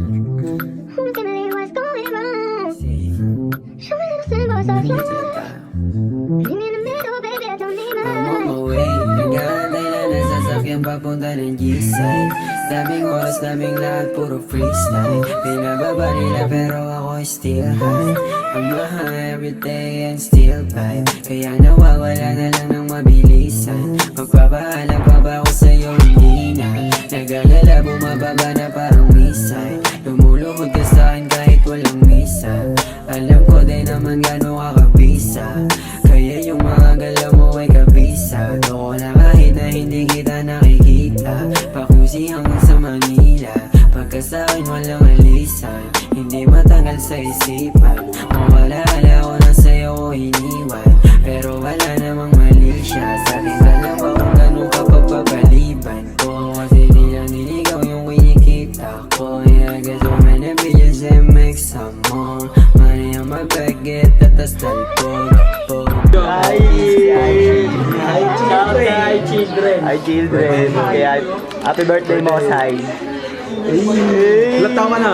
Who's gonna leave what's going wrong? Show me little symbols of your love. Leave me in the middle, baby, I don't need I'm on my much. way. Nag-aantay na nasasakyan papunta ng G-side. Daming oras, daming lahat, puro freestyle. Pinababa nila pero ako still high. I'm high every day and still vibe. Kaya nawawala na lang ng mabilisan. Magpapaalam pa ba ako sa'yo, hindi na. Nag-alala, bumababa na parang missile. Lumulukod ka sa'kin kahit walang misa. Alam ko din naman gano'n kakabisa. Kaya yung mga galaw mo ay kabisa. Doko na kahit na hindi kita nakikita. Pakusi hanggang sa Manila. Pagka sa'kin walang alisan. Hindi matagal sa isipan. Mawala-ala ko na sa'yo ko iniwan. Pero wala namang mali siya. Sa akin dalawa kung gano'n ka pagpapaliban ko. Kasi di lang niligaw yung kinikita ko. Yeah, I guess so many bitches and make some more money on my back, get that tas talpog. Hi children. Hi children. Kaya happy birthday mo, Sai. Ilan taon ka na?